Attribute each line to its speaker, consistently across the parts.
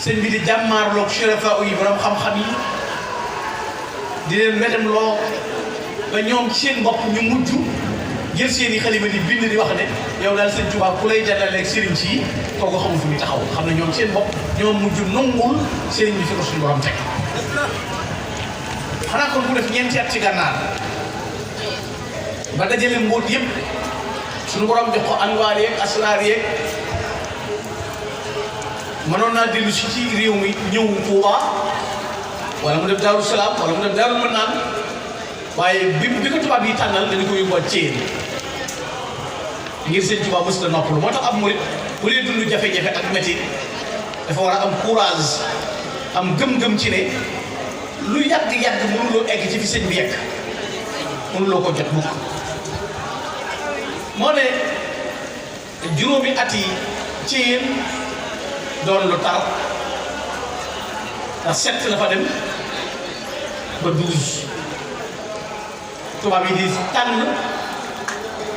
Speaker 1: sëñ bi di jàmmaarloog surafa yi borom xam-xam yi di leen wetam loo ba ñoom ci seen bopp ñu mujj jël seen i xalima di bind di wax ne yow daal sëñ Tuubaa ku lay jàllaleeg sëriñ si kooku xamul fu muy taxaw xam ne ñoom seen bopp ñoom mujj nongul sëriñ bi fi ko suñu borom teg xanaa kon mu def ñeenti at ci gànnaar ba dajale mbóot yëpp suñu borom jox ko anwaar yeeg asraar yeeg mënoon naa dellu si ci réew mi ñëw Tuuba wala mu def Daaru Salaam wala mu def Daaru Manaan waaye bi ko tubaab yi tànnal dañu ko yóbbuwaat ci yéen ngir seen Tuuba mës na noppalu moo tax ab murit bu dee dund jafe-jafe ak métti dafa war a am courage am gëm-gëm ci ne lu yàgg-yàgg mënuloo egg ci fi sëñ bi yegg mënuloo ko jot mukk moo ne juróomi at yi ci yéen doon lu tar ndax 7 la fa dem ba 12 tubaab yi di tànn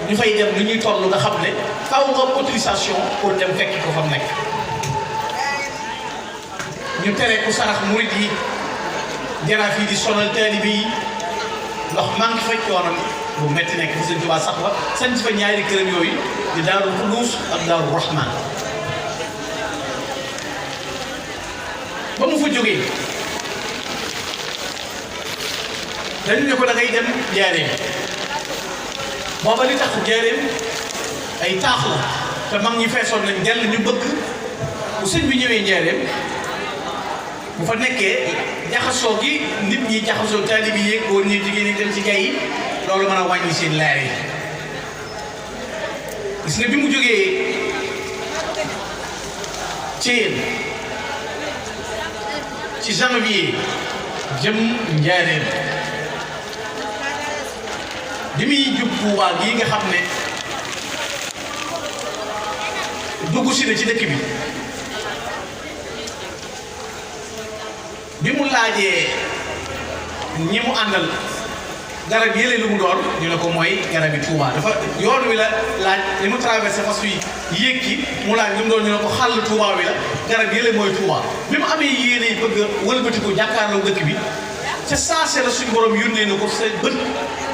Speaker 1: ñu fay dem lu ñuy toll nga xam ne faaw nga autorisation pour dem fekki ko fa mu nekk ñu tere ku sarax murit yi jaraaf yi di sonal taalibe yi ndox manque fa yoonam bu metti nekk fi sëñ Tuubaa sax ba sañ ci fa ñaari këram yooyu di Daaru Xuduus ak Daaru Rahmaan ba mu fa jógee dañu ne ko da ngay dem Njaaréem booba li tax Njaaréem ay taax la te mag ñi feesoon nañ jàll ñu bëgg bu sëñ bi ñëwee Njaaréem bu fa nekkee jaxasoo gi nit ñi jaxasoo taalibe yi yéeg góor ñi jigéen ñi dem ci gay yi loolu mën a wàññi seen leer yi gis nga bi mu jógee ci yéen ci janvier jëm Njaaréem bi muy jub Tuubaa gii nga xam ne dugg si na ci dëkk bi bi mu laajee ñi mu àndal garab yële lu mu doon ñu ne ko mooy garab yi Tuubaa dafa yoon wi la laaj li mu traversé fas wi yéeg ki mu laaj li mu doon ñu ne ko xàll Tuubaa wi la garab yële mooy Tuubaa bi mu amee yéene bëgg a wëlbatiku jàkkaarloo dëkk bi ca saase la suñu borom yónnee na ko sa bët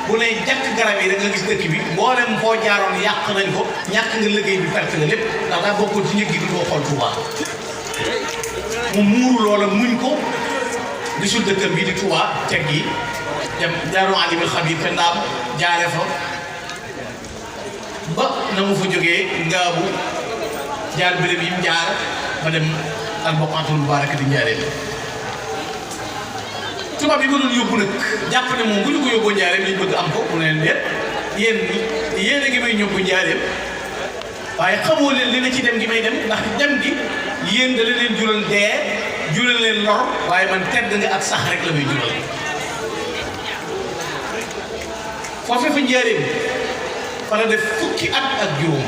Speaker 1: bu ne jàkk garab yi rek nga gis dëkk bi mboolem foo jaaroon yàq nañ ko ñàkk nga liggéey bi perte nga lépp ndax daa bokkoon ci ñëg gi du doo xool Tuubaa mu muuru loola muñ ko gisul dëkkam bi di Tuubaa teg gi dem Daaru Alimul Xabiir te ndaam jaare fa ba na mu fa jógee ngaabu jaar béréb yi mu jaar ba dem Al-Buqaatul Mubaaraka di Njaaréem tubaab yi ko doon yóbbu nag jàpp ne moom bu ñu ko yóbboo Njaaréem liñ bëgg am ko mu ne leen déet yéen a ngi may ñóbbu Njaaréem waaye xamoo leen li na ci dem gi may dem ndax dem gi yéen da leen jural dee jural leen lor waaye man tedd nga ak sax rek la muy jural foofee fa Njaaréem fa la def fukki at ak juróom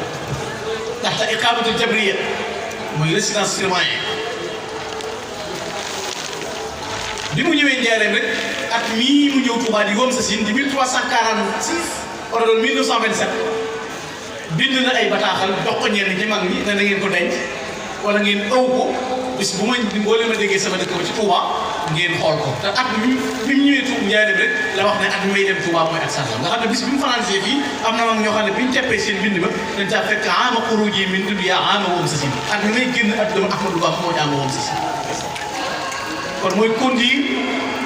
Speaker 1: ndax te iqaamatul jabriya mooy résidence surveillée bi mu ñëwee Njaaréem rek at mii mu ñëw Touba di woom sa siin di 1346 wala doon 1927 bind na ay bataaxal jox ko ñenn ñi mag ñi ne na ngeen ko denc wala ngeen ëw ko bis bu ma boo leen ma déggee sama dëkk ba ci Touba ngeen xool ko te at bi mu ñëwee Touba Njaaréem rek la wax ne at mi may dem Touba mooy at sàngam nga xam ne bis bi mu fanaanee fii am na mag ñoo xam ne bi ñu teppee seen bind ba dañ caa fekk ama xuruji min dunya ama woom sa siin at mi may génn at dama Ahmadou Ba moo ama woom sa siin kon mooy conduire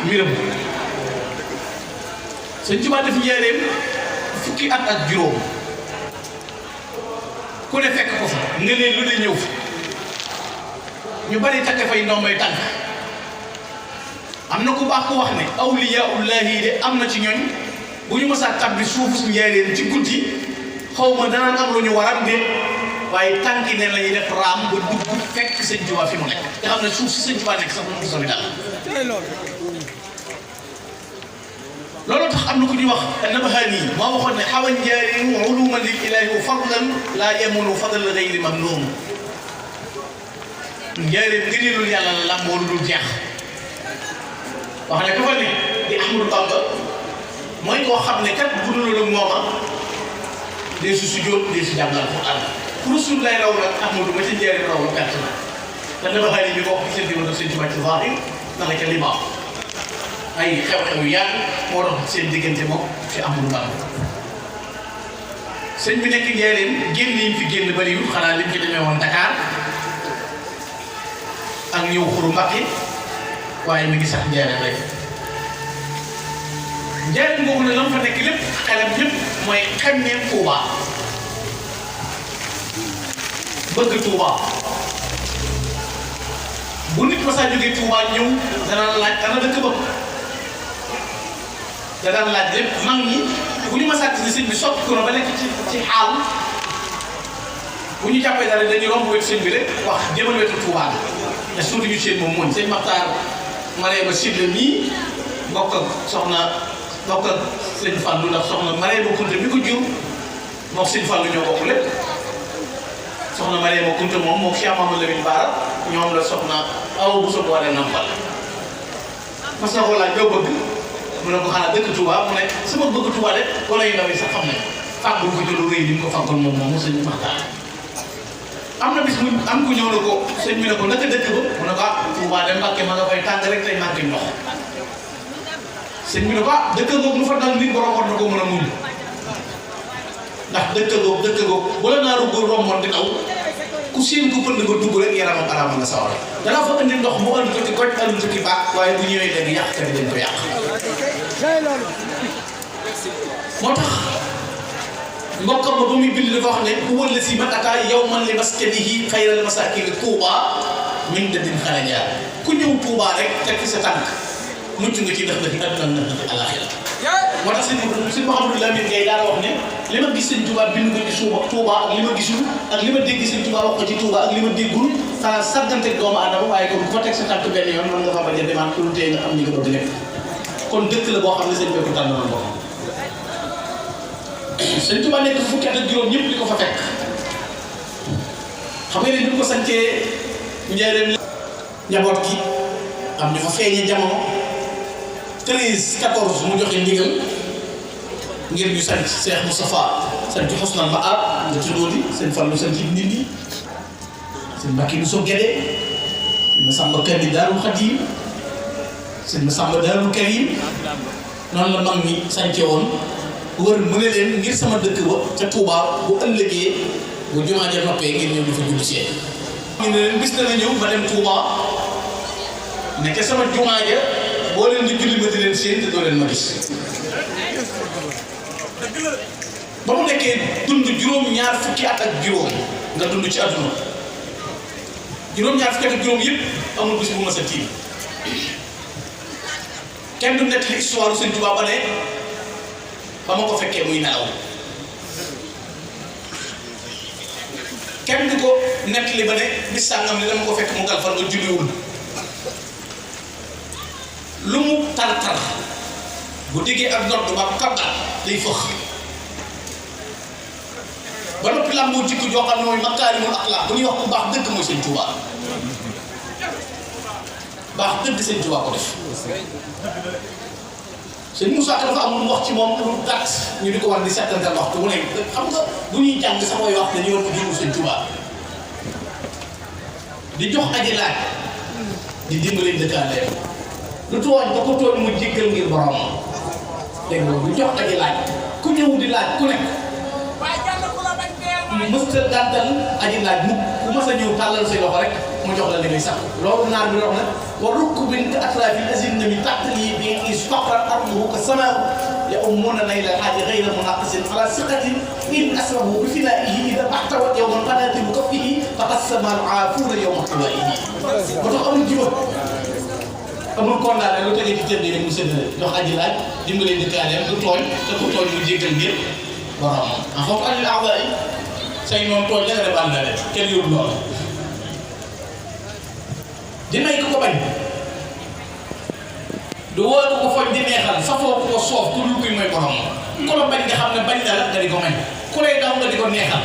Speaker 1: mbiram Sëñ Tuubaa def Njaaréem fukki at ak juróom ku ne fekk ko fa nga ne lu ne ñëw fa ñu bari takk fay ndombay tànk am na ku baax ku wax ne awliyaullahi de am na ci ñooñ bu ñu mësaa tabbi suufu Njaaréem ci guddi xaw ma danaan am lu ñu waram de waaye tànki neen la ñuy def raam ba dugg fekk Sëñ Tuubaa fi mu nekk nga xam ne suuf si Sëñ Tuubaa nekk sax mu sori dal loolu tax am na ku ñuy wax Nabahani moo waxoon ne xawa Njaaréem uluman lil ilahi wa fadlan laa yamunu fadl gayri mamnun Njaaréem ngëneelul yàlla la lamboo lu dul jeex wax ne ka fa ne di Ahmadou Bamba mooy koo xam ne kat bu dul loolu mooma dee su sujjóot dee su jàngal Alxuraan ku Rasul lay raw nag Ahmadou ma ci njëriñ raw la perte na te dama xëy ni bi ko wax seen diggante seen Tuubaa ci zahir naka ca limaam ay xew-xew yu yàgg moo dox seen diggante moom ci Ahmadou Bamba sëñ bi nekk njëriñ génn yi fi génn bariwul xanaa lim ci demee woon Dakar ak ñëw Xuru Mbàkke waaye mi ngi sax njëriñ rek njëriñ boobu ne la mu fa nekk lépp xelam lépp mooy xemmeem Touba bëgg Touba bu nit ma saa jógee Touba ñëw danaa laaj ana dëkk ba danaa laaj lépp mag ñi bu ñu ma sàcc si sëñ bi soppi ko ba nekk ci xaal bu ñu jàppee dara dañuy romb wetu sëñ bi rek wax jëmal wetu Touba bi te surtout ñu seen moom mooy sëñ Maxtaar Marème Sylla nii bokk ak sëñ Fallou ndax soxna Marème Kunta mi ko jur moom sëñ Fallou ñoo bokk lépp soxna Marème Kunta moom Cheikh Mamadou Lamine Bara ñoom la soxna aw bu soog waree nampal mas na ko laaj doo bëgg mu ne ko xanaa dëkk Touba mu ne sama bëgg Touba de wala yu ndaw yi sax xam ne fàggul ko ci lu rëy li mu ko fàggal moom sëñ Maxtaar am na bis mu am ku ñëw na ko sëñ bi ne ko naka dëkk ba mu ne ko Touba de Mbàkke ma nga fay tàng rek tey manqué ndox sëñ bi ne ko dëkk googu lu fa dal nit borom war na ko mën a muñ ndax dëkk googu bu la naaru góor romboon di daw ku séen ko pënd nga dugg rek yaramam araam nga sawar danaa fa indi ndox mu andi ko ci goj andi ko ci baax waaye bu ñëwee léegi yàqkat yi dañ ko yàq moo tax mbokkam ba muy bind dafa wax ne ku wël si man ataa yow man li maskanihi xayral masakini Touba min dadin xarañaar ku ñëw Touba rek tekki sa tànk mucc nga ci ndax la ci àdduna na ci àllaaxira moo tax sëñ Mouhamadou Lamine Gueye daal wax ne li ma gis sëñ Touba bind ko ci Touba ak li ma gisul ak li ma dégg sëñ Touba wax ko ci Touba ak li ma déggul xanaa sàggante doomu aadama waaye kon ku fa teg sa tànk benn yoon mën nga fa bañ a demaat pour tey nga am ñi nga bëgg lépp kon dëkk la boo xam ne sëñ bi ko tànnal boppam sëñ Touba nekk fukki at ak juróom ñëpp li ko fa fekk xam nga ne ñu ko sancee njëriñ njaboot gi am ñu fa feeñee jamono 13 14 mu joxe ndigal ngir ñu sanc Cheikh Moustapha sanc Xusnal Maab nga tuddoo di seen Fallu sanc nit ñi seen Mbàkke bu so Gédé seen Masamba Kanni Daarul Xadim seen Masamba Daarul Karim noonu la mag ñi sance woon wër mu ne leen ngir sama dëkk ba ca Touba bu ëllëgee bu jumaa ja noppee ngir ñëw di fa julli see ñu ne leen bis dana ñëw ba dem Touba nekk sama jumaa ja boo leen di julli ma di leen séen te doo leen ma gis ba mu nekkee dund juróom-ñaar fukki at ak juróom nga dund ci àdduna juróom-ñaar fukki at ak juróom yëpp amul bis bu ma sa tiim kenn du nekk histoire Sëñ Tuubaa ba ne ba ma ko fekkee muy nelaw kenn du ko nettali ba ne bis sàngam ne dama ko fekk mu galfar nga julliwul lu mu tar-tar bu diggee ak nodd ba kabbat day fëx ba noppi làmboo jikko joo xam ne mooy makaarimul axlaaq bu ñuy wax ku baax dëgg mooy Sëñ Tuubaa baax dëgg Sëñ Tuubaa ko def Sëñ Moussa Ka dafa am lu wax ci moom lu gàtt ñu di ko war di settantal waxtu mu nekk xam nga bu ñuy jàng sax mooy wax dañuy war ko jëmu Sëñ Tuubaa di jox aji laaj di dimbali dëkkaale lu tooñ ba ko tooñ mu jéggal ngir borom dégg nga lu jox aji laaj ku ñëw di laaj ku nekk mësta gàttal aji laaj mu ku mas a ñëw tàllal say loxo rek mu jox la li ngay sax loolu naar bi wax na wa rukk bin atrafi asinna mi tàttali bi istaqra arduhu ka samaa يؤمون نيل الحاج غير مناقص على ثقة إن أسره بفنائه إذا احتوت يوم القناة بكفه فقسم العافون يوم احتوائه. وتو أمul jiba amul condamné lu tege ci tëdd rek mu séddale jox aji laaj dimbali dëkkaaneem du tooñ te ku tooñ mu jéggal ngir borom en fait alil a'daa yi say noonu tooñ la nga dem ànd rek kenn yóbbu loolu di may ko bañ du wóor ko foñ di neexal safoo ko soof ku dul kuy mooy borom ku la bañ nga xam ne bañ na la nga di ko may ku lay daw nga di ko neexal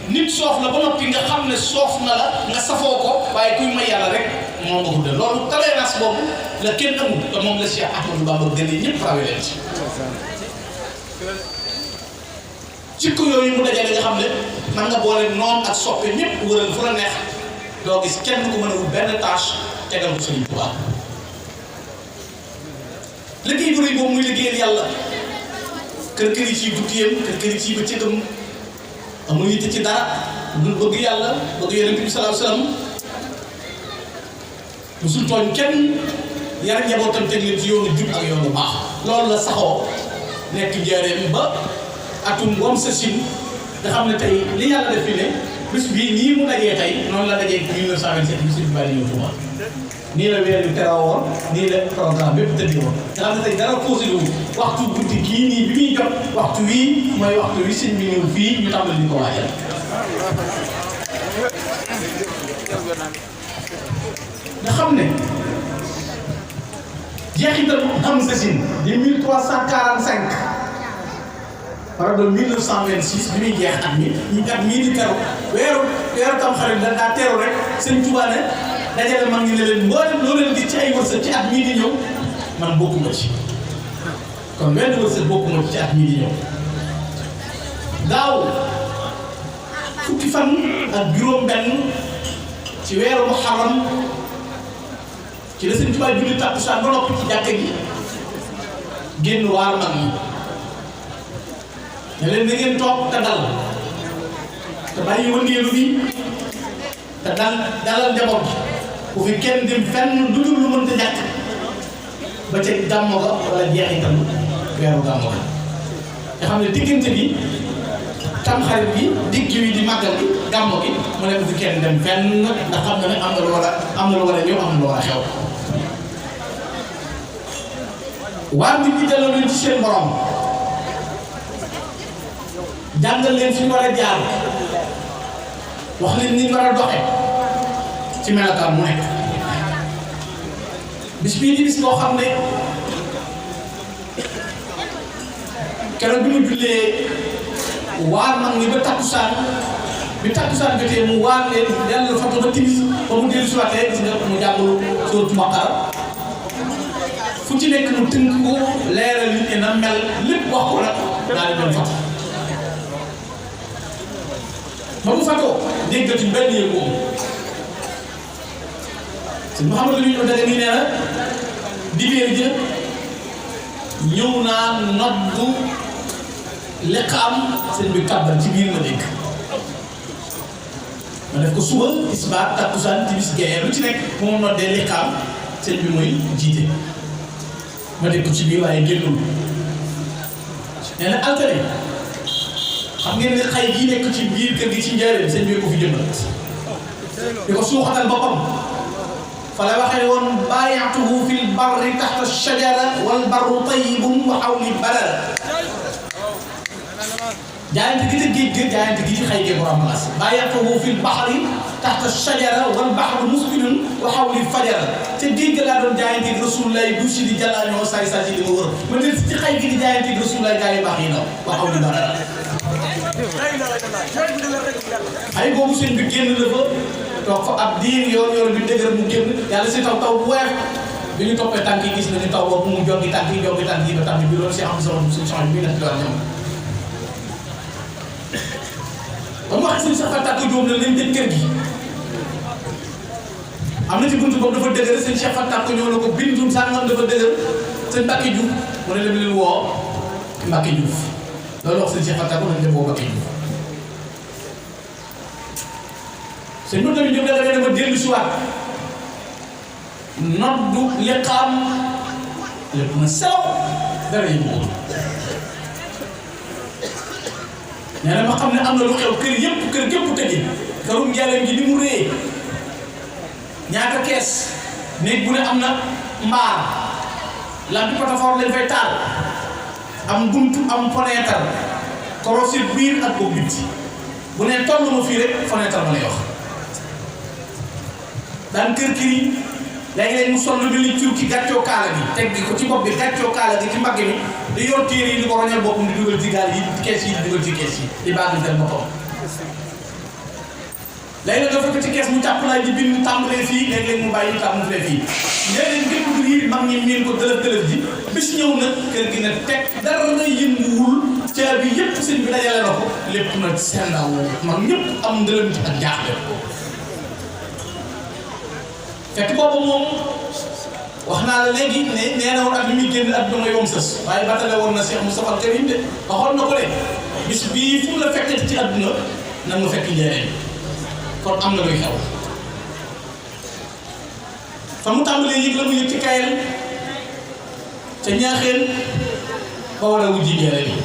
Speaker 1: nit soof la ba noppi nga xam ne soof na la nga safoo ko waaye kuy may yàlla rek moo nga gudde loolu tolérance boobu la la kenn amul te moom la Cheikh Ahmadou Bamba gënee ñëpp rawee leen ci jikko yooyu mu dajale nga xam ne man nga boole noon ak soppe ñëpp wëral fu la neex doo gis kenn ku mën a wut benn tâche tegal ko Sëriñ Tuubaa liggéey bu rëy boobu muy liggéeyal yàlla kër kër yi ciy guddiyam kër kër yi ciy bëccëgam amul yitte ci dara dul bëgg yàlla bëgg Yonent bi sallallahu alayhi wasallam musul tooñ kenn yar njabootam teg leen ci yoonu jub ak yoonu baax loolu la saxoo nekk njaareem ba atum wam sa sin nga xam ne tey li yàlla def fi ne bis bii nii mu dajee tey noonu la dajee 1927 bi Sëriñ Tuubaa ñëw Tuubaa nii la weer bi terawoon nii la programme bépp tëddee woon nga xam ne tey dara posé wu waxtu guddi gii nii bi muy jot waxtu wii mooy waxtu wi sëñ bi ñëw fii ñu tàmbali di ko waajal nga xam ne jeexital am sa sin di 1345 par rapport 1926 bi muy jeex at mi ñu at mii di teru weeru Tamxarit da daa teru rek Sëñ Tuubaa ne dajale mag ñi ne leen mboolem loo leen di ci ay wërsëg ci at mii di ñëw man bokkuma ci kon benn wërsëg bokkuma ci at mii di ñëw daaw fukki fan ak juróom-benn ci weeru Muharram ci la Sëñ Tuubaa julli takkusaan ba noppi ci jàkka gi génn waar mag ñi ne leen na ngeen toog te dal te bàyyi wëndeelu bi te dalal njaboot bu fi kenn dem fenn lu dul lu mënta ñàkk ba ca gàmmo ga wala jeexital weeru gàmmo ga nga xam ne diggante bi Tamxarit bi digg wi di màggal gi gàmmo gi mu ne bu fi kenn dem fenn ndax xam na ne am na lu war a ñëw am na lu war a xew waa nit ñi delloo leen ci seen borom jàngal leen fi ñu war a jaar wax leen ni ñu war a doxe ci melokaan mu nekk bis bii di bis boo xam ne keroog bi mu jullee waar mag ni ba takkusaan bi takkusaan jotee mu waar leen yàlla fatu ba timis ba mu dellu si waatee gis nga mu jàngalu sóotu Baqara fu ci nekk mu tënk ko leeral nit ñi na mel lépp wax ko nag daal di doon fatu ba mu fatoo déggatuñ benn yëngu si Mouhamadou li ñu daga nii nee na dibéer jë ñëw naa noddu liqaam sëñ bi kàbbar ci biir ma dégg ma def ko suba tisbaar takkusaan timis gee lu ci nekk moom noddee liqaam sëñ bi mooy jiite ma dégg ko ci biir waaye génnul nee na altine xam ngeen ne xay gii nekk ci biir kër gi ci njëriñ sëñ bi ko fi jëmbat di ko suuxatal boppam fa la waxee woon baayaatuhu fil barri taxta shajara wal barru tayyibun wa hawli balal jaayante gi ci géej gi jaayante gi ci xay gee borom place baayaatuhu fil bahri taxta shajara wal bahru musbilun wa hawli fajara te géej ga laa doon jaayante gi Rasulullaay bu si di jàllaañoo saay saa si di ma wër ma del ci xay gi di jaayante gi Rasulullaay gaa yu baax yi ndaw wa hawli balal ay boobu seen bi génn la fa toog fa ab diir yoon bi dëgër mu génn yàlla si taw bu weex bi ñu toppee tànk yi gis nañu taw boobu mu joggi tànk yi ba tànk bi loolu si am solo suñu change bi nekk doon ñoom ba mu waxee suñu sax tàkk jóom na leen tëj kër gi am na ci buntu boobu dafa dëgër seen Cheikh Fatou Tàkk ñëw na ko bindum sàngam dafa dëgër seen Mbàkke Juuf mu ne leen woo Mbàkke Juuf loolu wax seen Cheikh Fatou Tàkk nañ dem woo Mbàkke Juuf sëñ bi tamit jóg da nga dama dellu si waat noddu liqaam lépp na selaw dara yëngu woon nee na ma xam ne am na lu xew kër gépp tëjee kërum njaareem gi ni mu réyee ñaata kees néeg bu ne am na mbaar lampi patafort lañ fay taal am buntu am fenêtre korosir biir ak boobu bitti bu ne toll ma fii rek fenêtre ma lay wax daan kër yi léegi-léegi mu sonn bi li ciw ci gàccoo kaala gi teg ko ci bopp bi gàccoo kaala gi ci mbagg mi di yor téere yi di ko roñal boppam di dugal ci gaal yi kees yi di dugal ci kees yi di baagantel boppam léegi nag dafa ko ci kees mu càpp laay di bind tàmbalee fii léegi-léegi mu bàyyi tàmbalee fii léeg-léeg gépp du yi mag ñi miin ko dëlëf ji bis ñëw nag kër gi nag teg dara na yënguwul caabi yëpp sëñ bi dajale na ko lépp nag sendaw mag ñëpp am ngërëm ci ak jaaxle fekk boobu moom wax naa la léegi ne nee na woon ak li muy génn ak dama yomb sës waaye batale woon na Cheikh Moustapha Al Karim de waxoon na ko de bis bii fu mu la fekkee ci àdduna na nga fekk njëriñ kon am na luy xew fa mu tàmbalee yëg la mu yëg ci Kayel ca Ñaaxeen ba war a wujji njëriñ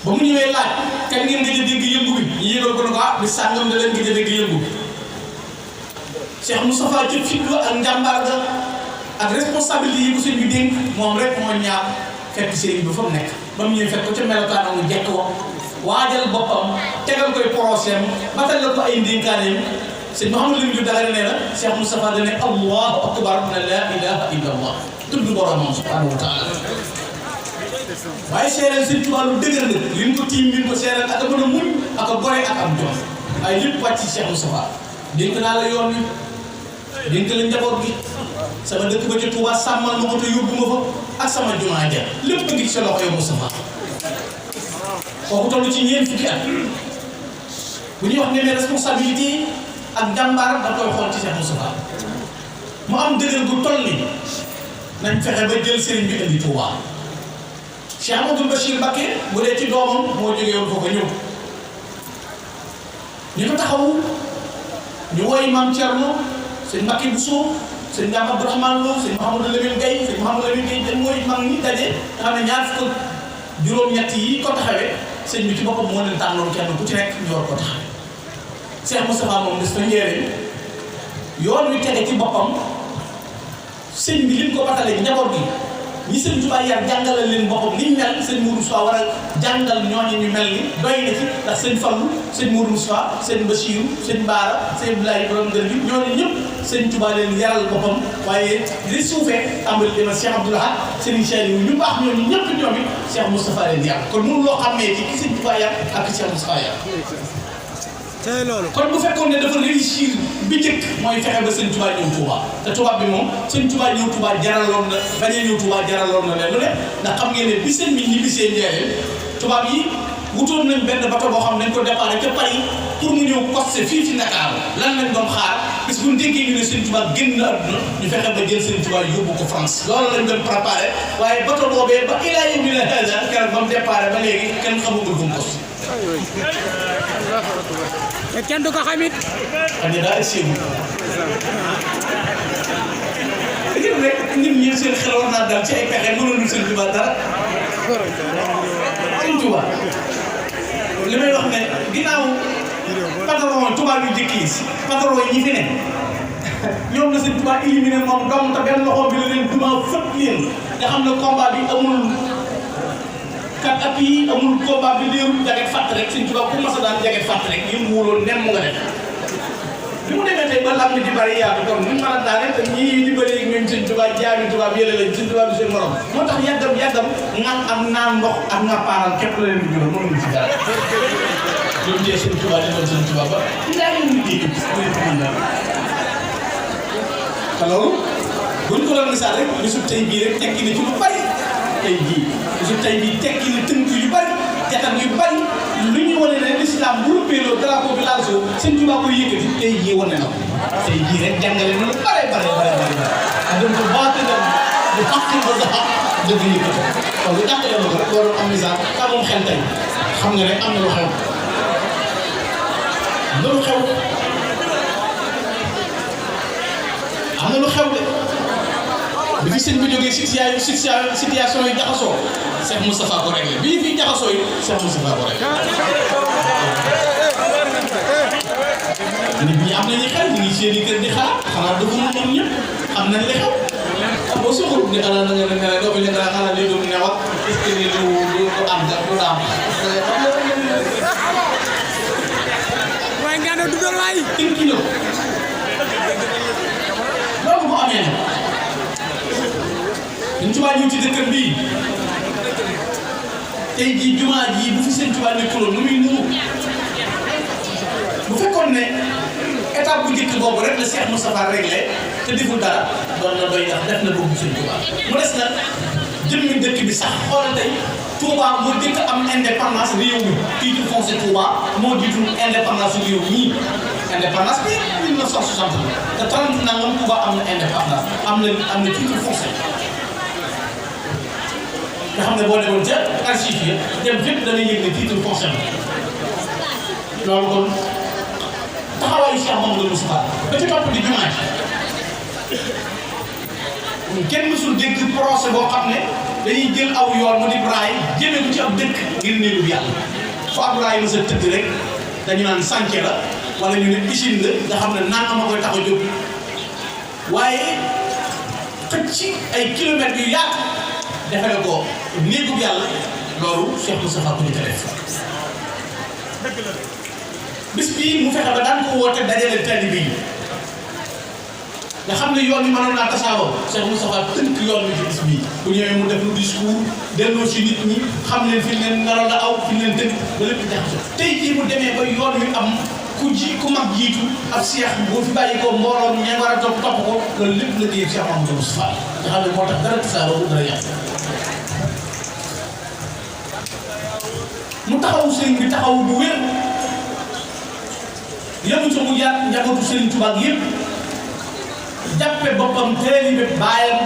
Speaker 1: ba mu ñëwee laaj kan ngeen gëj a dégg yëngu bi ñu yëgal ko ne ko ah bi sàngam da leen gëj a dégg yëngu bi Cheikh Moustapha ci fit la ak njàmbaar ga ak responsabilité yi ko sëñ bi dénk moom rek moo ñaar fekk sëriñ bi fa mu nekk ba mu ñëwee fekk ko ca melokaan mu jekk wa waajal boppam tegal koy procès batal la ko ay ndénkaaneem sëñ Mouhamadou Lamine Diop Dagana nee na Cheikh Moustapha da ne allahu akbar na la ilaha illa allah tudd boromam subhanahu wa taala waaye seereel sëñ Tuubaa lu dëgër la li ñu ko tiim li ñu ko seereel ak a mën a muñ ak a gore ak am jom waaye lépp wàcc ci Cheikh Moustapha dénk naa la yoon wi dénk la njaboot gi sama dëkk ba ci Touba sàmmal ma ko te yóbbu ma fa ak sama jumaa ja lépp a ngi ci sa loxo yow Moustapha kooku toll ci ñeent fukki at bu ñuy wax ne responsabilité ak jàmbaar da koy xool ci Cheikh Moustapha mu am dëgër gu toll ni nañ fexe ba jël sëriñ bi indi Touba Cheikh Amadou Bachir Mbacké bu dee ci doomam moo jógee woon foofu ñëw ñu ko taxawu ñu woy Maam Thierno sëñ Mbacké Bousso sëñ Ndiame Abdourahmane Lo sëñ Mouhamadou Lamine Gueye sëñ Mouhamadou Lamine Gueye dañ mooy mag ñi daje nga xam ne ñaar fukk juróom-ñett yi ko taxawee sëñ bi ci boppam moo leen tànnoon kenn ku ci nekk ñu war ko taxawee Cheikh Moustapha moom des na njëriñ yoon wi tege ci boppam sëñ bi lim ko batalee njaboot gi ñi sëñ Tuubaa yar jàngalal leen boppam ni ñu mel sëñ Mourou Moustapha war a jàngal ñooñu ñu mel ni doy na ci ndax sëñ Fallou sëñ Mourou Moustapha sëñ Bachirou sëñ Baara sëñ Abdoulaye borom ngër gi ñooñu ñëpp sëñ Tuubaa leen yaral boppam waaye li suufee tàmbali dema Cheikh Abdoulaye sëñ Cheikh ñu baax ñooñu ñëpp ñoom it Cheikh Moustapha leen yar kon mënu loo xamee ci ki sëñ Tuubaa yar ak Cheikh Moustapha yar
Speaker 2: tey loolu
Speaker 1: kon bu fekkoon ne dafa réussir bi njëkk mooy fexe ba sëñ Tuubaa ñëw Tuubaa te tubaab bi moom sëñ Tuubaa ñëw Tuubaa jaraloon na bañ a ñëw Tuubaa jaraloon na leen lu ne ndax xam ngeen ne bi sëñ bi ñibbisee Njaaréem tubaab yi wutoon nañ benn bato boo xam ne dañ ko déparé ca Paris pour mu ñëw costé fii ci Ndakaaru lan lañ doon xaar bis bu ñu déggee ñu ne sëñ Tuubaa génn na àdduna ñu fexe ba jël sëñ Tuubaa yóbbu ko France loolu lañ doon préparé waaye bato boobee ba ilaa yow mi ne keroog ba mu déparé ba léegi kenn xamagul fu mu costé
Speaker 2: te kenn du ko xamit
Speaker 1: xam ne daa essiwu dëgg rek nit ñi seen xel war naa dal ci ay pexe mënul sëñ Tuubaa dara sëñ Tuubaa li may wax ne ginnaaw patron tubaab yu jëkk yi patron yi ñi fi ne ñoom la sëñ Tuubaa éliminé moom dong te benn loxo bi la leen duma fët leen nga xam ne combat bi amul kat ak yi amul combat bi léeru jaget fàtt rek sëñ Tuubaa ku mas a daan jaget fàtt rek yëngu wuloon nem mu nga def bi mu demee tey ba lam di bari yaatu kon buñ mën a daane te ñii di bëri ñoom sëñ Tuubaa jaami tubaab yële lañ sëñ Tuubaa du seen morom moo tax yàggam ngan ak naan ndox ak nga paaral képp la leen di jural mënuñu ci dara ñoom tee sëñ Tuubaa defoon sëñ Tuubaa ba ndaa leen di dégg te loolu buñ ko doon misaal rek bisub tey bii rek tekki na ci lu bari tey jii bisub tey bii tekki na tënk yu bari jatam yu bari lu ñu wane ne l'islam bu rëbbeeloo drapeau bi laal soo sëñ Tuubaa koy yëkkati tey jii wane na ko tey jii rek jàngale na lu bare a dem ko baate dem bu xaqi ba sax dëgg yëkkati kon lu jàngale na ko rek loolu am misaal ka moom xel tey xam nga ne am na lu xew am na lu xew de bi fi sëñ bi jógee situation yi jaxasoo Cheikh Moustapha ko réglé bii fii jaxasoo yi Cheikh Moustapha ko réglé nit ñi am nañu xel ñu ngi seen i kër di xalaat xanaa dugg na ñoom ñëpp xam nañ li xew boo soxla ni xanaa na nga ne doo fi ne xanaa lii du ne wax est-ce que lii du am du daam
Speaker 2: waaye nga ne du doon waay
Speaker 1: une kilo loolu bu amee nag Sëñ Tuubaa ñëw ci dëkkam bii tey jii jumaa jii bu fi Sëñ Tuubaa nekkuloon nu muy nuru bu fekkoon ne étape bu njëkk boobu rek la Cheikh Moustapha réglé te deful dara doon na doy ndax def na bëgg Sëñ Touba mu des nag jëmmi dëkk bi sax xoolal tey Touba moo dëkk am indépendance réew mi titre foncier Touba moo jiitu indépendance réew mi indépendance bi 1960 te 30 nangam Touba am na indépendance am na titre foncier nga xam ne boo demoon ca archive yi dem fépp dana yëg ne titre foncier loolu kon taxawaayu Cheikh Mamadou Moustapha ba ci topp di jumaa ji kenn mësul dégg procès boo xam ne dañuy jël aw yoon mu di braay jëmee ko ci ab dëkk ngir néegu yàlla fa ab braay mës a tëdd rek dañu naan sànce la wala ñu ne usine la nga xam ne naan ma koy tax a jóg waaye xëcc ci ay kilomètres yu yaatu defale ko néegu yàlla loolu Cheikh Moustapha ko ñu ko def bis bii mu fexe ba daan ko woote dajale taalibe yi nga xam ne yoon yi mënoon naa tasaaroo Cheikh Moustapha tënk yoon wi ci bis bii bu ñëwee mu def lu discours delloo si nit ñi xam leen fi leen naroon la aw fi leen tënk ba lépp jaxasoo tey jii mu demee ba yoon wi am ku mag jiitu ab Cheikh boo fi bàyyi ko mbooloo ña war a topp ko loolu lépp la dégg Cheikh Mamadou Moustapha nga xam ne moo tax dara tasaaroo dara yàq mu taxawu sëriñ bi taxawu bu wér yëngu ca mu yaat njabootu Sëriñ Tuubaa yëpp jàppe boppam taalibe baayam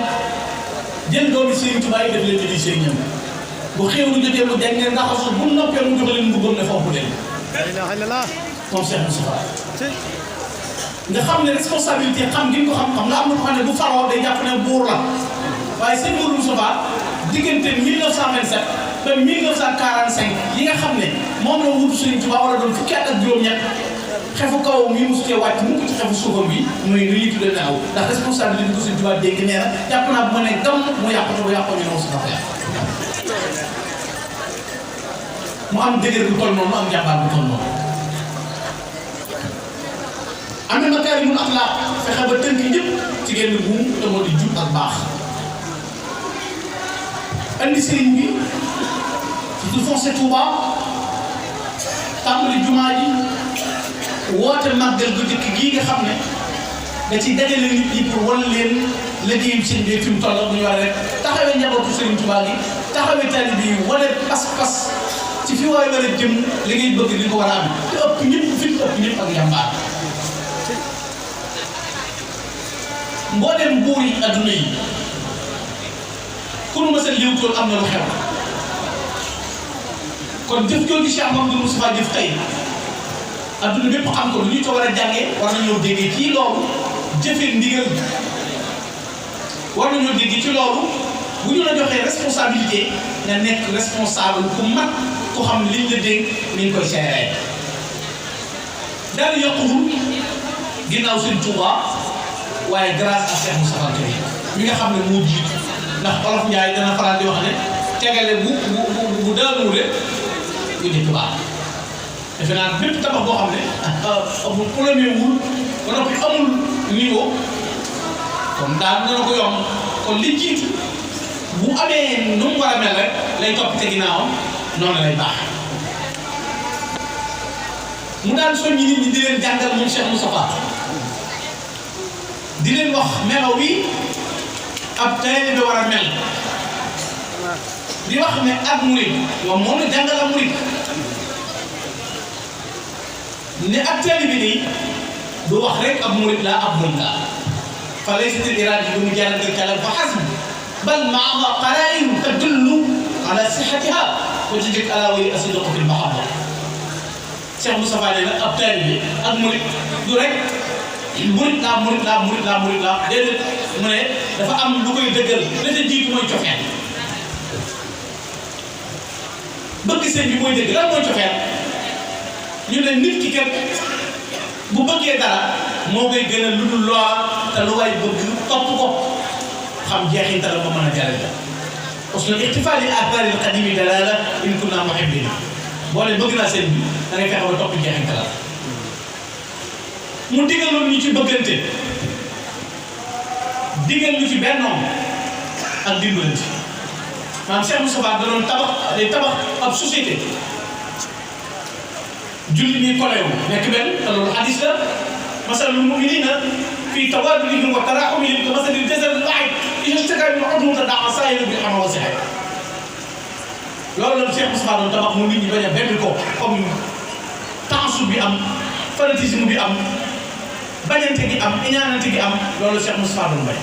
Speaker 1: jël doomi Sëriñ Tuubaa yi def leen di sëriñam bu xew lu jotee mu jàng ngeen raxasu bu noppee mu jox leen mbubbam ne fomp leen. La ilaha illallah moom Cheikh Moustapha nga xam ne responsabilité xam gi ko xam nga am na ko xam ne bu faroo day jàpp ne buur la waaye sëñ Mourou Moustapha diggante 1927 ba 1945 yi nga xam ne moom la wutu Sëriñ Tuubaa war a doon fukki at ak juróom-ñett xefu kaw mi mosu cee wàcc mu ko ci xefu suufam bi muy li ñuy tuddee naaw ndax responsabilité bi ko Sëriñ Tuubaa dégg nee na jàpp naa bu ma ne gam mu yàqu bu yàqoo ñu ne mosu dafa yàq mu am dëgër bu toll noonu mu am jàmbaar bu toll noonu am na makaarimul axlaaq fexe ba tënk ñëpp ci genn buum te moo di jub ak baax andi sëriñ bi ci du foncé Touba tàmbali jumaa ji woote màggal gu dëkk gii nga xam ne da ci dajale nit ñi pour wan leen liggéeyam sëñ bi fi mu toll bu ñu war rek taxawee njabootu Sëriñ Tuubaa gi taxawee taalibe yi wane pas-pas ci fi waay war a jëm li ngay bëgg li ko war a am te ëpp ñëpp fit ëpp ñëpp ak yàmbaar mboolem buur yi adduna yi ku nu ma sa liwtoon am na lu xew kon jëf jooju Cheikh Mamadou Moustapha jëf tey adduna bépp xam ko lu ñu ko war a jàngee war nañoo déggee ci loolu jëfee ndigal war nañoo déggee ci loolu bu ñu la joxee responsabilité nga nekk responsable ku mat ku xam liñ la dégg ni ñu koy seeree dara yokkuwul ginnaaw Sëriñ Touba waaye grâce à Cheikh Moustapha Kébé mi nga xam ne moo jiitu ndax Olof Njaay dana faral di wax ne tegale bu daanuwul rek ñu di tubaab defe naa bépp tabax boo xam ne amul premier wul ba noppi amul niveau kon daal dana ko yomb kon li jiitu bu amee nu mu war a mel rek lay topp te ginnaawam noonu lay baax mu daan soññi nit ñi di leen jàngal moom Cheikh Moustapha di leen wax melo wi ab taalibe war a mel di wax ne ak murid moom la jàngal ak murid ne ak taalibe bi du wax rek ab murid laa ab murid laa fa laysat al-iraada bi mujarrad al-kalaam fa hasb bal ma'ahaa qaraa'in tadullu ala sihhatihaa wa tadullu ala wajhi as-sidq fi al-mahabba Cheikh Moustapha ne nag ab taalibe ak murid du rek murid laa déedéet mu ne dafa am lu koy dëggal la ca jiitu mooy cofeel bëgg sëñ bi mooy dëgg lan mooy cofeel ñu ne nit ki kat bu bëggee dara moo koy gën a lu dul loo te lu waay bëgg topp ko xam jeexintal ba mën a jariñ parce que ixtifaa li aathari al-qadiimi dalaala in kunna muhibbiin boo leen bëgg naa sëñ bi da ngay fexe ba topp jeexintal mu digaloon ñu ci bëggante digal ñu ci bennoom ak dimbalante maanaam Cheikh Moustapha da doon tabax ab société julli ñuy kolewu nekk benn te loolu hadis la masalul mu'miniina في تبادلهم وتراحمهم كمثل الجسد الواحد إذا اشتكى من عضو تداعى سائر بالحمى والسحر. loolu la Cheikh Moustapha doon tabax mu nit ñi bañ a benn ko comme tension bi am fanatisme bi am bañante gi am iñaanante gi am loolu Cheikh Moustapha doon bañ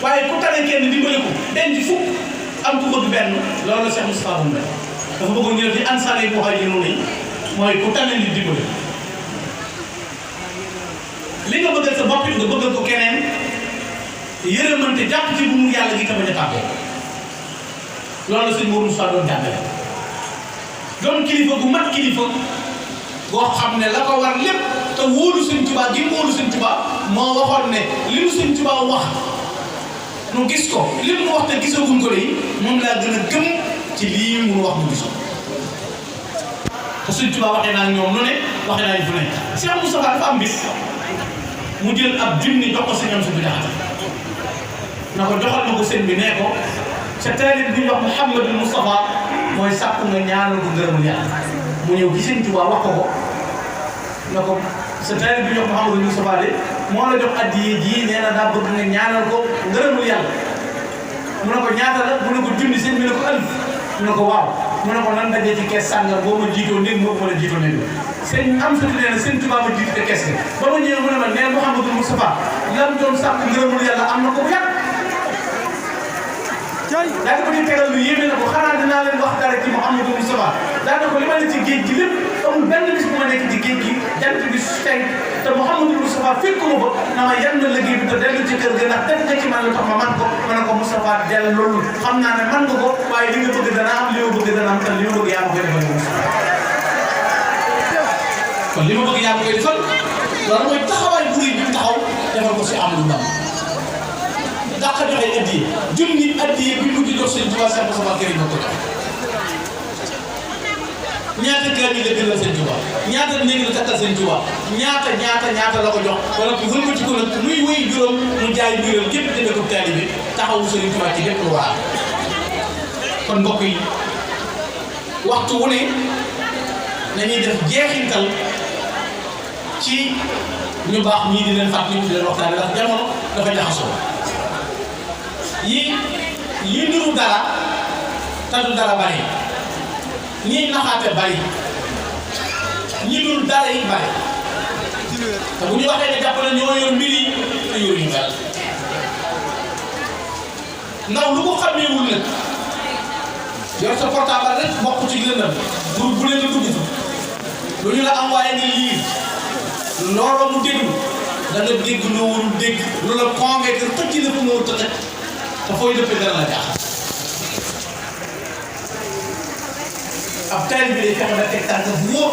Speaker 1: waaye ku tane kenn dimbali ko denc fukk am ku bëgg benn loolu Cheikh Moustapha doon bañ dafa bëggoon ñu def di ansaar yi muhaajiruun yi mooy ku tane nit dimbali li nga bëggal sa bopp it nga bëggal ko keneen yërëmante jàpp ci bu mu yàlla gi ka bañ a tàggoo loolu sëñ Mourou Moussa doon jàngale doon kilifa gu mat kilifa boo xam ne la ko war lépp te wóolu sëñ Tuubaa gi wóolu sëñ Tuubaa moo waxoon ne li mu sëñ Tuubaa wax nu gis ko li mu wax te gisaguñ ko léegi moom laa gën a gëm ci lii mu wax mu gisoon te sëñ Tuubaa waxee naa ñoom lu ne waxee naa ñu fu ne Cheikh Moustapha dafa am bis mu jël ab junni jox ko sëñ am su bi jaxate na ko joxal ma ko sëñ bi nee ko sa taalib bi ñuy wax Mouhamadou Moustapha mooy sàkku nga ñaanal ko ngërëmul yàlla mu ñëw gi sëñ Tuubaa wax ko na ko sa taalib bi ñuy wax Mouhamadou Moustapha de moo la jox addiye ji nee na daa bëgg nga ñaanal ko ngërëmul yàlla mu ne ko ñaata la mu ne ko junni sëñ bi ne ko alif mu ne ko waaw mu ne ko nan dajee ci kees sàngal boo ma jiitoo néeg moo ma la jiitoo néeg sëñ am sati nee na sëñ Tuubaa ma jiite kees ga ba ma ñëwee mu ne ma nee Mouhamadou Moustapha lam doon sàkku ngërëmul yàlla am na ko bu yàgg daa ko di tegal lu yéeme na ko xanaa dinaa leen wax dara ci Mouhamadou Moustapha daa ko li ma ne ci géej gi lépp amul benn bis bu ma nekk ci géej gi jant bi fenk te Mouhamadou Moustapha fekkuma ko na ma yan na liggéey bi te dellu ci kër ga ndax def nga ci man lu tax ma man ko ma ne ko Moustapha dell loolu xam naa ne man nga ko waaye li nga bëgg dana am li ma bëgg dana am te li ma bëgg yaa ma koy defal kon li ma bëgg yaa ma koy defal loolu mooy taxawaay bu rëy bi taxaw defal ko si Amadou Bamba dàq joxe addiye junni addiye bi mujj jox sëñ Tuubaa Cheikh Moustapha Karim ba ko jox ñaata kër yi la gënal sëñ Tuubaa ñaata néeg la takkal sëñ Tuubaa ñaata la ko jox wala bu wëlbati ko nag muy wéy juróom mu jaay mbiram képp jënd ko taalibe taxawu sëñ Tuubaa ci lépp lu war kon mbokk yi waxtu wu ne nañuy def jeexintal ci ñu baax ñii di leen fàttali di leen waxtaane ndax jamono dafa jaxasoo yi niru dara te du dara bari ñii naxaate bari ñi dul dara yi bari te bu ñu waxee ne jàpp na ñoo yor mbir yi te yor yu mel ndaw lu ko xameewul nag yor sa portable rek bokk ci lëndam bu leen a dugg fa lu ñu la envoyé ni lii looloo mu déglu da nga dégg loo warul dégg lu la convaincre xëcc la fu mu war a te fooy dëppee dara la jaaxal ab taalibe bi day fexe ba teg tànk bu wóor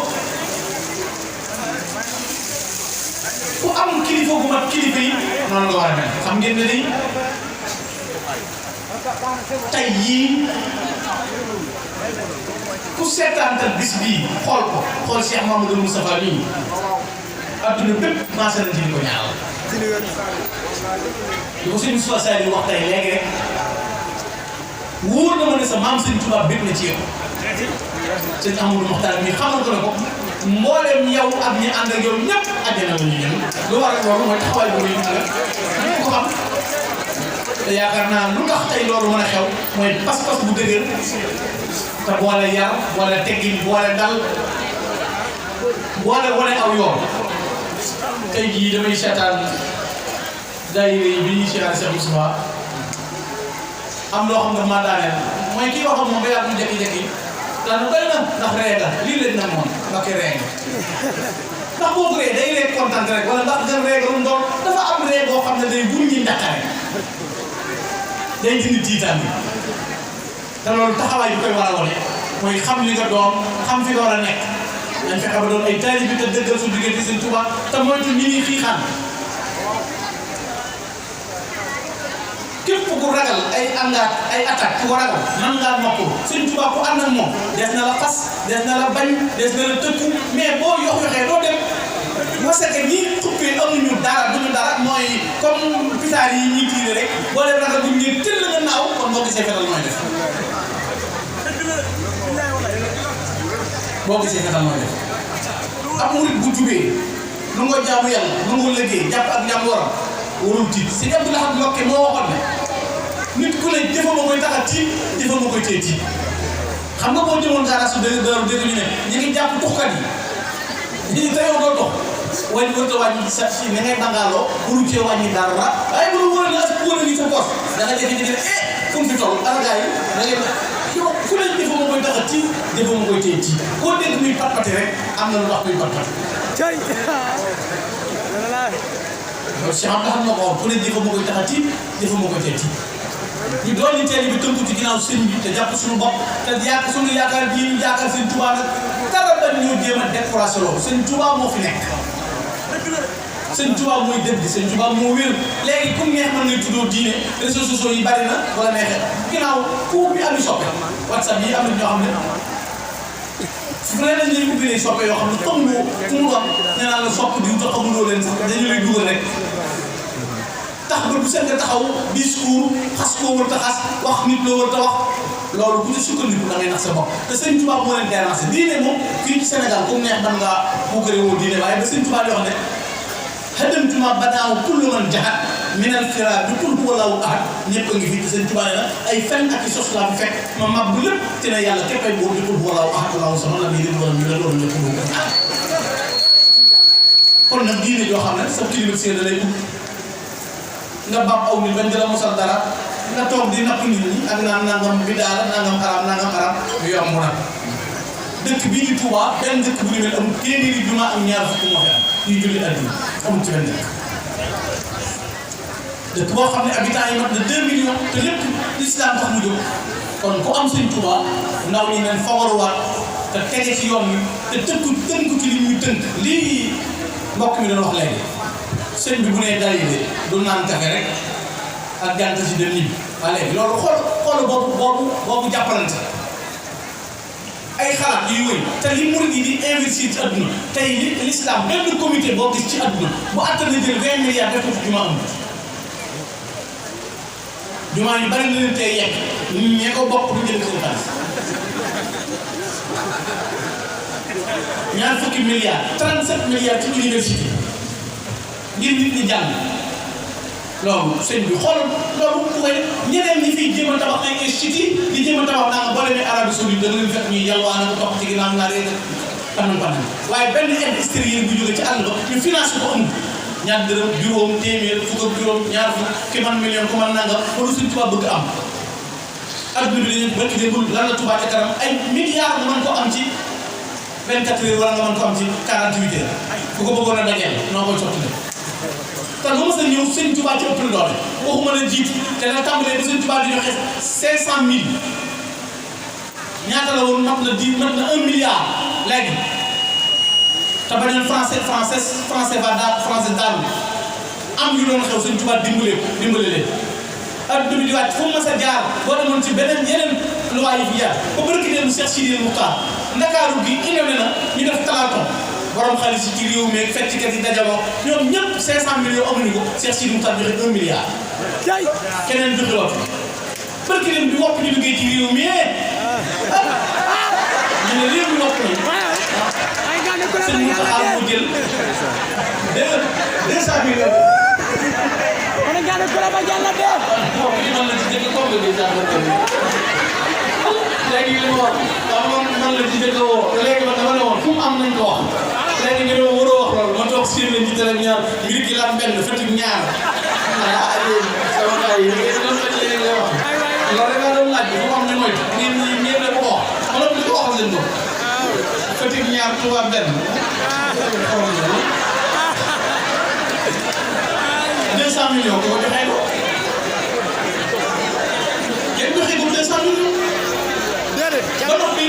Speaker 1: ku am kilifa gu mat kilifa yi noonu nga war a mel xam ngeen ne nii tey yii ku seetaantal bis bii xool Cheikh Mamadou Moustapha nii adduna bépp maase nañ ci di ko ñaanal li ko sëñ Moustapha Sall wax tey léegi rek wóor na ma ne sa maam sëñ Tuubaa bépp na ci yow sëñ Amadou Mokhtar mi xamal ko ne ko mboolem yow ak ñi ànd ak yow ñëpp àjjana la ñu ñëw lu war a loolu mooy taxawaay bu rëy la ko xam te yaakaar naa lu tax tey loolu mën a xew mooy pas-pas bu dëgër te boole yar boole teggin boole dal boole wane aw yoon tey jii damay seetaan daayira yi bi ñuy siyaare Cheikh Moustapha am loo xam ne maa daaneel mooy kii waxoon moom ba yàgg mu jékki-jékki daanaka doy na ndax ree nga lii lañ nag moom ndax ki ree nga ndax boo ko ree day ree kontaan rek wala ndax gën ree nga lu mu doon dafa am ree boo xam ne day gur ñi njaqare day dindi tiitaan bi te loolu taxawaay bi koy war a wane mooy xam li nga doon xam fi nga war a nekk dañ fexe ba doon ay taalibe bi te dëggal su diggante Sëñ Tuubaa te moytu ñi ñuy xiixaan képp ku ragal ay àngaat ay attaque ku ko ragal nan ngaa noppu Sëñ Tuubaa ku ànd ak moom des na la xas des na la bañ des na la tëkku mais boo yox-yoxee doo dem parce que ñi xuppee amuñu dara duñu dara mooy comme pitaar yi ñuy tiire rek boo leen ragal buñ ñëw tëll nga naaw kon boo gisee fetal mooy def boo gisee fetal mooy def ab murit bu jubee lu nga jaamu yàlla lu nga liggéey jàpp ak njàm waram warul tiit si Abdou Lahad Mbacké moo waxoon ne nit ku ne jëfa ma koy tax a tiit jëfa ma koy tee tiit xam nga boo jëmoon garage su dëgg ñu ne ñu ngi jàpp tuxkat yi ñu te yow doo dox wàññi wërta wàññi sa si ni ngay dangaaloo mënu cee wàññi dara waaye bu la wóoree as wóoree ni sa poos da nga jékki-jékki ne fu mu fi toll aragaay yi da ngay yow ku ne jëfa ma koy tax a tiit jëfa ma koy tee tiit koo dégg muy pat-pati rek am na lu tax muy pat-pati
Speaker 2: cay
Speaker 1: loolu si xam nga xam na ko ku ne jëfa ma koy tax a tiit jëfa ma koy tee tiit ñu doon ñu teel bi tënku ci ginnaaw sëñ bi te jàpp suñu bopp te suñu yaakaar bii ñu yaakaar sëñ Touba nag dara bañ ñoo jéem a découragé loolu sëñ Touba moo fi nekk sëñ Touba mooy dëgg sëñ Touba moo wér léegi comme neex mën ngay tuddoo diine réseaux sociaux yi bari na wala neexee ginnaaw foofu bi am i soppe WhatsApp yi am na ñoo xam ne fu ne dañ lay ubbi soppe yoo xam ne comme nga fu mu doon nee naa la sopp diw te xamuloo leen sax dañu lay dugal rek tax ba bu seen nga taxaw discours xas koo wër ta xas wax nit loo wër ta wax loolu bu ci sukkandiku da ngay nax sa bopp te sëñ Touba moo leen déranger diine moom fii ci Sénégal comme neex man ngaa puukare woo diine waaye ba sëñ Touba di wax ne xadamtuma badaaw kullu man jahat minal fira bi qul huwallahu ahad ñëpp a ngi fii te sëñ Touba ne na ay fen ak i sos laa fi fekk ma mab bu lépp te ne yàlla képp ay boobu di qul huwallahu ahad allahu samad lam yalid walam yulad walam yakun lahu kufuwan ahad kon nag diine joo xam ne sa kilifa seen da lay nga bàpp aw nit bañ di la mosal dara nga toog di napp nit ñi ak naan nangam bidaa la nangam araam yu yomb nag dëkk bii di Touba benn dëkk bu ñu mel amul téeméeri juma ak ñaar fukk moo fi am ñuy julli àddina amul ci benn dëkk boo xam ne habitants yi mat na 2 millions te lépp l'islam tax mu jóg kon ku am sëñ Touba ndaw ñi neen fagaruwaat te tege ci yoon wi te tënku ci li ñuy tënk lii mbokk mi doon wax léegi sëñ bi bu nee dalile du naan kafe rek ak gànt si dem ñibbi waa léegi loolu xool boobu jàppalante ay xalaat yuy wëy te li murid yi di investir ci adduna tey li l'islam benn comité boo gis ci adduna bu àttan na jël 20 milliards def ko ci jumaa am jumaa yu bari na leen tey yegg ñee ko bokk du jënd seen xaalis ñaar fukki milliards 37 milliards ci université ngir nit ñi jàng loolu sëñ bi xoolal loolu bu koy ñeneen ñi fiy jéem a tabax ay institut di jéem a tabax naa nga boo demee Arabie Saoudite da nga leen fekk ñuy yalwaan ak topp ci ginnaaw naa rek panam waaye benn aide extérieure bu jóge ci àll ba ñu financé ko amul ñaar dërëm juróom téeméer fukk ak juróom ñaar fukk ki man million ku man nangam wala suñ tubaab bëgg am adduna bi dañu bëgg déggul lan la Touba ca kanam ay milliards nga mën ko am ci 24 heures wala nga mën ko am ci 48 heures bu ko bëggoon a dajeel noo koy sotti te lu ma sa ñëw sëñ Touba ci ëpp doole waxuma la jiitu te dana tàmbalee ba sëñ Touba di joxe 500 000 ñaata la woon mat na 1 milliard léegi te bañoon français daal am yu doon xew sëñ Touba dimbale leen adduna bi di wàcc fu mu mas a jaar boo demoon ci yeneen loi yi fi jaar ba bëri ki mu Cheikh Sidi Moukhtar Ndakaaru gi innové na ñu def talaton borom xaalis yi ci réew mi ak fecckat yi dajaloo ñoom ñëpp 500 millions amuñu ko Cheikh Sidi Moukhtar joxe 1 milliard.
Speaker 2: jaay
Speaker 1: keneen joxe woon barki leen bi wopp ñu liggéey ci réew mi ñu ne réew mi wopp nañu.
Speaker 2: ay gànnaar ku la
Speaker 1: sëñ Moussa mu jël 200 millions.
Speaker 2: kon gànnaar ku la ba jàll de.
Speaker 1: bon li man la ci jëkk comme que léegi li ma wax waaw man la ci jëkk a woo léegi man dama ne woon fu mu am nañ ko wax léegi ñu ne ma waroo wax loolu ma toog siin lañ ci télé ñaar mbir gi lan benn Fatick ñaar ah yéen sama gars yi yéen doon lañ leen lay wax loolu rek laa doon laaj bi fu mu am ñu moytu ngeen ne ko wax ma ne ko li ko waxal leen doon Fatick ñaar Touba benn 200 millions ko joxee ko ngeen joxe ko 200 millions ba noppi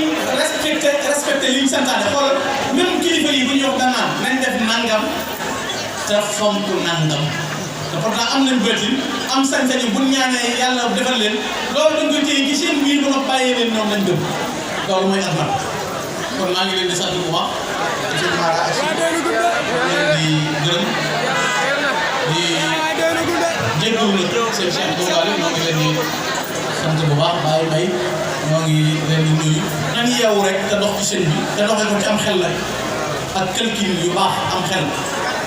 Speaker 1: respecté li ñu santaane xoolal même kilifa yi bu ñu wax danaan nañ def nangam te fonk nangam te pourtant am nañ bëtin am sañ-sañu bu ñaanee yàlla defal leen loolu dañ koy téye ci seen biir ba nga bàyyee leen ñoom lañ gëm loolu mooy ak man kon maa ngi leen di sant bu baax ci Mara ak leen di gërëm di jégalu nag seen Cheikh Dombali ñoo ngi leen di sant bu baax bàyyi bay ñoo ngi leen di nuyu ñan yeewu rek te dox ci seen bi te doxee ko ci am xel la ak calcul yu baax am xel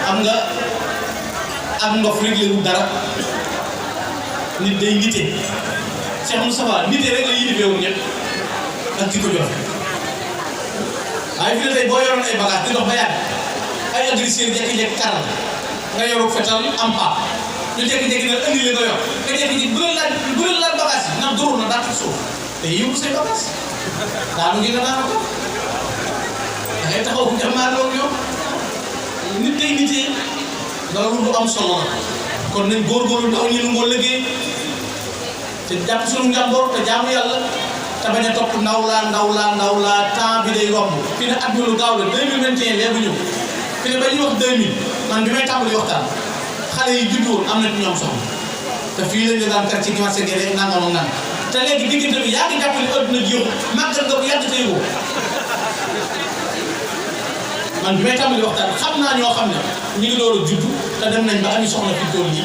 Speaker 1: xam nga ak ndox rek la dara nit day nite Cheikh Moustapha nite rek la yilifee woon ñëpp ak ci ko jox waaye fi ne tey boo yoroon ay bagages di dox ba yàgg ay agresseurs jékki-jékki karal nga yoroo fetal am paa ñu jékki-jékki ne andi li nga yor nga jékki-jékki bu leen laal bagages yi naan dóor na daa teg suuf te yóbbu say bagages daanu ngi nga daanu ko da ngay taxaw bu jàmmaarloo ñoom nit day nitee loolu lu am solo la kon nañ góorgóorlu ndaw ñi lu ngoo liggéey te jàpp sunu njàmboor te jaamu yàlla te bañ a topp ndaw laa temps bi day romb fi ne at mi lu gaaw la 2021 léegi ñëw fi ne ba ñuy wax 2000 man bi may tàmbali waxtaan xale yi juddu woon am na ci ñoom soxla te fii lañ la daan kar ci marché gerte nangam ak nangam te léegi diggante bi yaa ngi jàpp ne adduna ji yëngu màggal nga ko yàgg te yëngu man bi may tàmbali waxtaan xam naa ñoo xam ne ñu ngi door a juddu te dem nañ ba ami soxla fi tool yi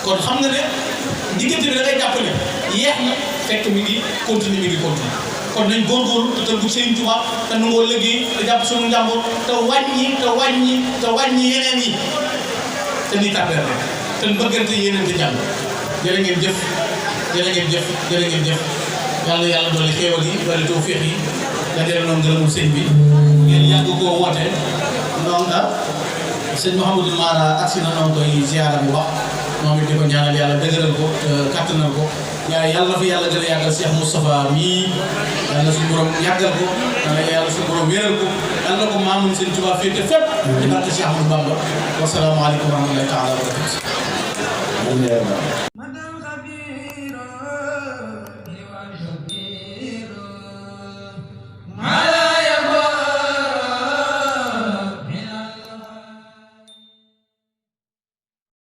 Speaker 1: kon xam nga ne diggante bi da ngay jàpp ne yeex na fekk mi ngi continuer kon nañ góorgóorlu te tënku Sëriñ Tuubaa te nangoo liggéey te jàpp sunu njàmbur te wàññi yeneen yi te ni tàppee rek te bëggante yeneen te jàmm jërë ngeen jëf yàlla doole xéewal yi doole tawfeex yi nga jëlee noonu ngërëmul sëñ bi ngeen yàgg koo woote noonu la sëñ Mouhamadou Mara agsi na noonu koy ziara bu wax moom it di ko ñaanal yàlla dëgëral ko kattanal ko yàlla na fi yàlla gën a yàggal Cheikh Moustapha mii yàlla na suñu borom yàggal ko yàlla suñu borom wéral ko yàlla na ko maamum sëñ Tuubaa féete fépp di barke Cheikh Ahmadou Bamba wasalaamaaleykum wa rahmatullahi taala wa barakatuh